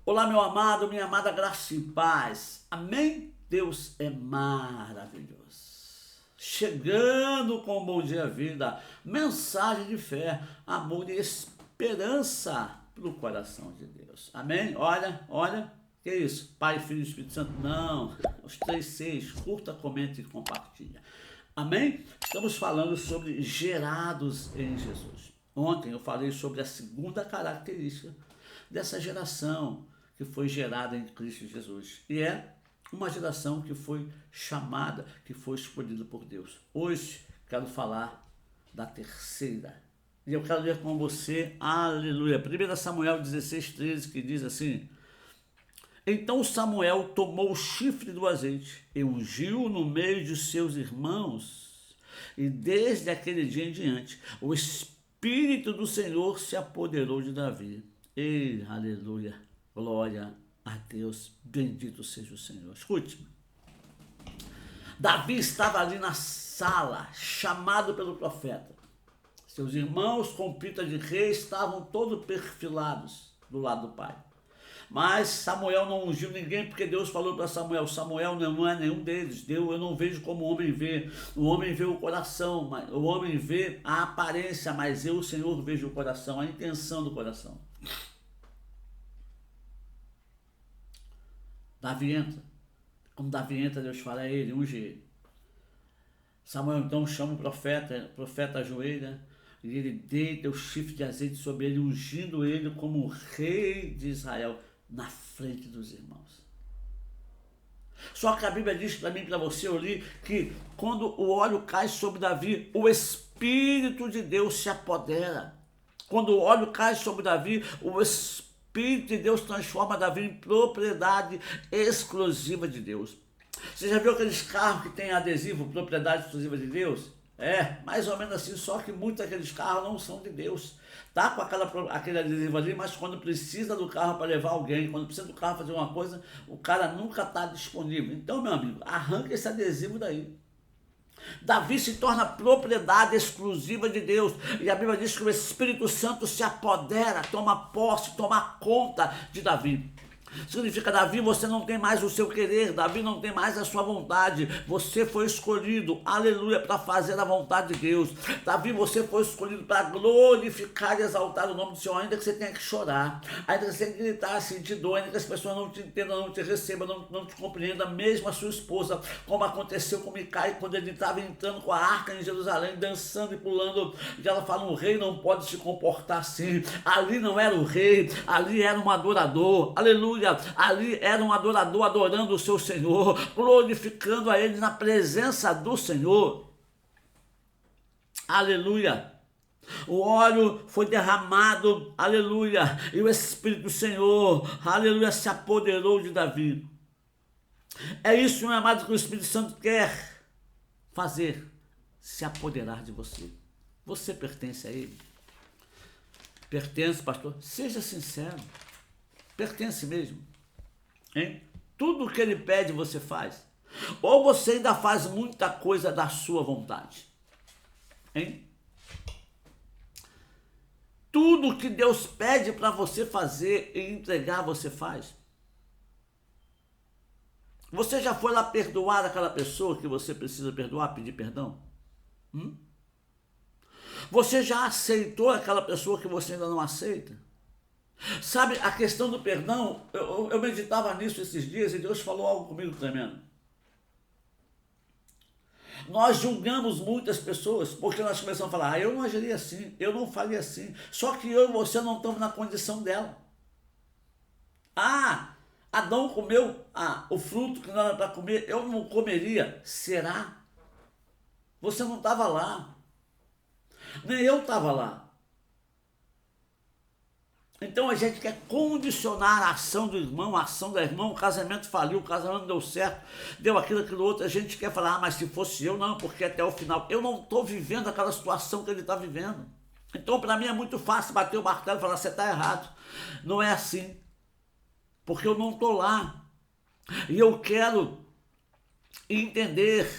Olá, meu amado, minha amada, graça e paz. Amém? Deus é maravilhoso. Chegando com um bom dia, vida, mensagem de fé, amor e esperança para o coração de Deus. Amém? Olha, que isso? Pai, Filho e Espírito Santo? Não, os 3 Cs, curta, comenta e compartilha. Amém? Estamos falando sobre gerados em Jesus. Ontem eu falei sobre a segunda característica dessa geração que foi gerada em Cristo Jesus. E é uma geração que foi chamada, que foi escolhida por Deus. Hoje quero falar da terceira. E eu quero ler com você, aleluia, 1 Samuel 16:13, que diz assim: Então Samuel tomou o chifre do azeite e ungiu no meio de seus irmãos, e desde aquele dia em diante o Espírito do Senhor se apoderou de Davi. Ei, aleluia, glória a Deus, bendito seja o Senhor. Escute-me. Davi estava ali na sala, chamado pelo profeta. Seus irmãos com pinta de rei estavam todos perfilados do lado do pai. Mas Samuel não ungiu ninguém, porque Deus falou para Samuel: Samuel não é nenhum deles. Deus, eu não vejo como o homem vê. O homem vê o coração, o homem vê a aparência, mas eu, o Senhor, vejo o coração, a intenção do coração. Davi entra. Quando Davi entra, Deus fala a ele: unge ele. Samuel então chama o profeta ajoelha, e ele deita o chifre de azeite sobre ele, ungindo ele como rei de Israel na frente dos irmãos. Só que a Bíblia diz para mim e para você, eu li, que quando o óleo cai sobre Davi, o Espírito de Deus se apodera. Quando o óleo cai sobre Davi, o Espírito de Deus transforma Davi em propriedade exclusiva de Deus. Você já viu aqueles carros que tem adesivo, propriedade exclusiva de Deus? É, mais ou menos assim, só que muitos daqueles carros não são de Deus. Tá com aquele adesivo ali, mas quando precisa do carro para levar alguém, quando precisa do carro fazer uma coisa, o cara nunca está disponível. Então, meu amigo, arranca esse adesivo daí. Davi se torna propriedade exclusiva de Deus. E a Bíblia diz que o Espírito Santo se apodera, toma posse, toma conta de Davi. Significa: Davi, você não tem mais o seu querer, Davi não tem mais a sua vontade, você foi escolhido, aleluia, para fazer a vontade de Deus. Davi, você foi escolhido para glorificar e exaltar o nome do Senhor, ainda que você tenha que chorar, ainda que você tenha que gritar, sentir dor, ainda que as pessoas não te entendam, não te recebam, não te compreendam, mesmo a sua esposa, como aconteceu com Micai, quando ele estava entrando com a arca em Jerusalém, dançando e pulando, e ela fala: um rei não pode se comportar assim. Ali não era o rei, ali era um adorador, aleluia. Ali era um adorador adorando o seu Senhor, glorificando a Ele na presença do Senhor. Aleluia. O óleo foi derramado, aleluia, e o Espírito do Senhor, aleluia, se apoderou de Davi. É isso, meu amado, que o Espírito Santo quer fazer: se apoderar de você. Você pertence a Ele? Pertence, pastor? Seja sincero. Pertence mesmo, hein? Tudo o que ele pede você faz? Ou você ainda faz muita coisa da sua vontade, hein? Tudo que Deus pede para você fazer e entregar, você faz? Você já foi lá perdoar aquela pessoa que você precisa perdoar, pedir perdão? Você já aceitou aquela pessoa que você ainda não aceita? Sabe, a questão do perdão, eu meditava nisso esses dias e Deus falou algo comigo tremendo. Nós julgamos muitas pessoas porque nós começamos a falar: eu não agiria assim, eu não faria assim. Só que eu e você não estamos na condição dela. Adão comeu o fruto que não era para comer, eu não comeria. Será? Você não estava lá, nem eu estava lá. Então a gente quer condicionar a ação do irmão, a ação da irmã. O casamento faliu, o casamento não deu certo, deu aquilo outro. A gente quer falar: mas se fosse eu, não, porque até o final eu não estou vivendo aquela situação que ele está vivendo. Então para mim é muito fácil bater o martelo e falar: você está errado. Não é assim, porque eu não estou lá. E eu quero entender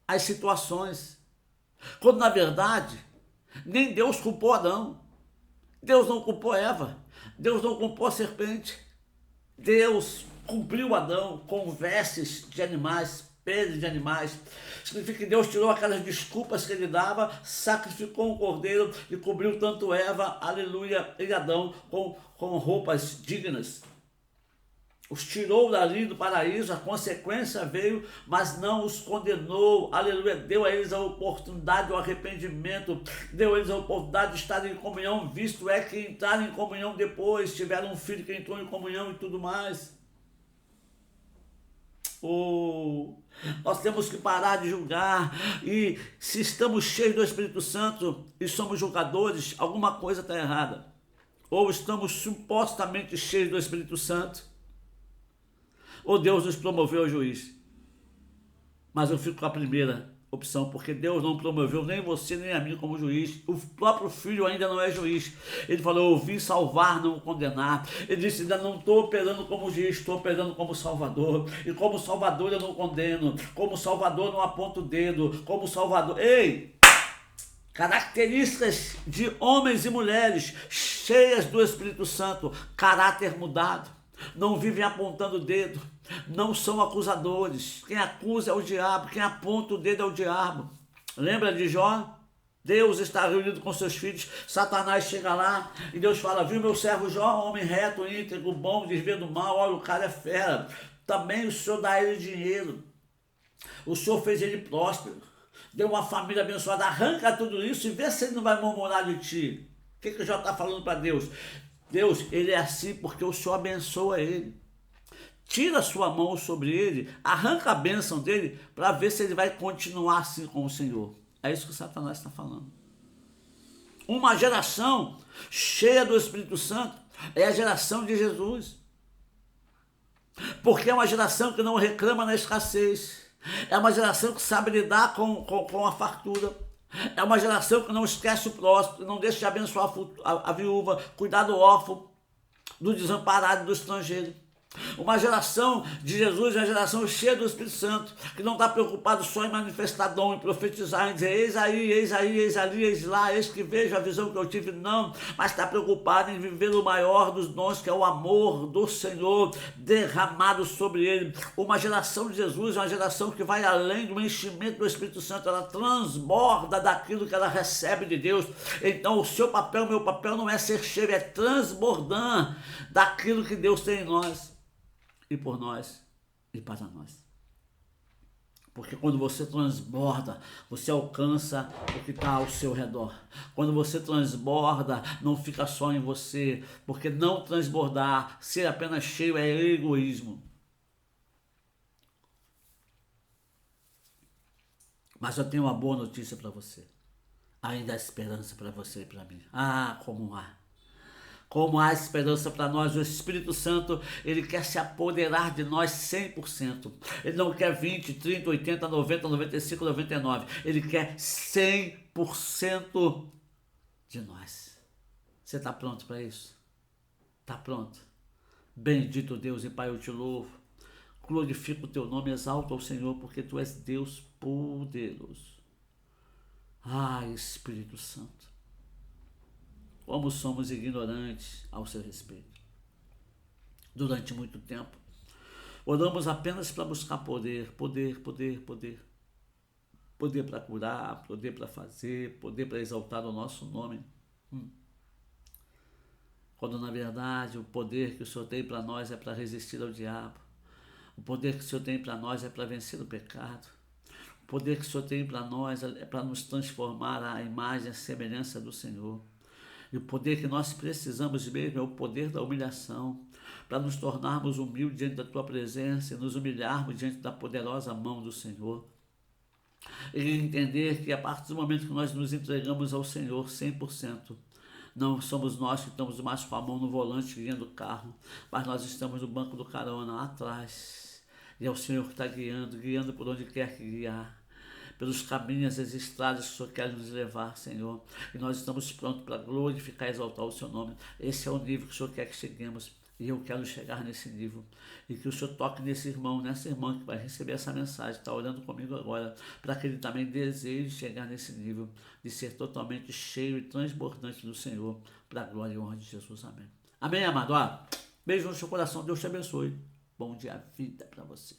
as situações, quando na verdade nem Deus culpou Adão. Deus não culpou Eva, Deus não culpou a serpente. Deus cobriu Adão com vestes de animais, peles de animais. Significa que Deus tirou aquelas desculpas que ele dava, sacrificou um cordeiro e cobriu tanto Eva, aleluia, e Adão com roupas dignas. Os tirou dali do paraíso, a consequência veio, mas não os condenou, aleluia, deu a eles a oportunidade do arrependimento, deu a eles a oportunidade de estar em comunhão, visto é que entraram em comunhão depois, tiveram um filho que entrou em comunhão e tudo mais. Nós temos que parar de julgar, e se estamos cheios do Espírito Santo e somos julgadores, alguma coisa está errada. Ou estamos supostamente cheios do Espírito Santo, ou Deus nos promoveu a juiz. Mas eu fico com a primeira opção, porque Deus não promoveu nem você nem a mim como juiz. O próprio Filho ainda não é juiz. Ele falou: eu vim salvar, não condenar. Ele disse: ainda não estou operando como juiz, estou operando como Salvador. E como Salvador eu não condeno, como Salvador não aponto o dedo, como Salvador... Ei! Características de homens e mulheres cheias do Espírito Santo, caráter mudado, não vivem apontando o dedo, não são acusadores. Quem acusa é o diabo, quem aponta o dedo é o diabo. Lembra de Jó? Deus está reunido com seus filhos, Satanás chega lá e Deus fala: viu meu servo Jó, homem reto, íntegro, bom, desvia do mal, olha, o cara é fera. Também o Senhor dá a ele dinheiro, o Senhor fez ele próspero, deu uma família abençoada. Arranca tudo isso e vê se ele não vai murmurar de ti. O que o Jó está falando para Deus? Deus, ele é assim porque o Senhor abençoa ele. Tira a sua mão sobre ele, arranca a bênção dele para ver se ele vai continuar assim com o Senhor. É isso que Satanás está falando. Uma geração cheia do Espírito Santo é a geração de Jesus. Porque é uma geração que não reclama na escassez. É uma geração que sabe lidar com a fartura. É uma geração que não esquece o próximo, que não deixa de abençoar a viúva, cuidar do órfão, do desamparado, do estrangeiro. Uma geração de Jesus é uma geração cheia do Espírito Santo, que não está preocupado só em manifestar dom, em profetizar, em dizer eis aí, eis aí, eis ali, eis lá, eis que vejo a visão que eu tive, não, mas está preocupado em viver o maior dos dons, que é o amor do Senhor derramado sobre ele. Uma geração de Jesus é uma geração que vai além do enchimento do Espírito Santo, ela transborda daquilo que ela recebe de Deus. Então o seu papel, meu papel não é ser cheio, é transbordar daquilo que Deus tem em nós, e por nós e para nós. Porque quando você transborda, você alcança o que está ao seu redor. Quando você transborda, não fica só em você, porque não transbordar, ser apenas cheio é egoísmo. Mas eu tenho uma boa notícia para você. Ainda há esperança para você e para mim. Ah, como há! Como há esperança para nós. O Espírito Santo, ele quer se apoderar de nós 100%. Ele não quer 20, 30, 80, 90, 95, 99. Ele quer 100% de nós. Você está pronto para isso? Está pronto? Bendito Deus e Pai, eu te louvo. Glorifico o teu nome, exalto ao Senhor, porque tu és Deus poderoso. Ah, Espírito Santo, como somos ignorantes ao seu respeito. Durante muito tempo, oramos apenas para buscar poder. Poder para curar, poder para fazer, poder para exaltar o nosso nome. Quando na verdade o poder que o Senhor tem para nós é para resistir ao diabo. O poder que o Senhor tem para nós é para vencer o pecado. O poder que o Senhor tem para nós é para nos transformar à imagem e à semelhança do Senhor. E o poder que nós precisamos mesmo é o poder da humilhação, para nos tornarmos humildes diante da Tua presença e nos humilharmos diante da poderosa mão do Senhor. E entender que a partir do momento que nós nos entregamos ao Senhor 100%, não somos nós que estamos mais com a mão no volante guiando o carro, mas nós estamos no banco do carona lá atrás. E é o Senhor que está guiando por onde quer que guiar, pelos caminhos, as estradas que o Senhor quer nos levar, Senhor. E nós estamos prontos para glorificar e exaltar o Seu nome. Esse é o nível que o Senhor quer que cheguemos. E eu quero chegar nesse nível. E que o Senhor toque nesse irmão, nessa irmã que vai receber essa mensagem, está orando comigo agora, para que ele também deseje chegar nesse nível de ser totalmente cheio e transbordante do Senhor, para a glória e honra de Jesus. Amém. Amém, amado? Beijo no seu coração. Deus te abençoe. Bom dia, vida para você.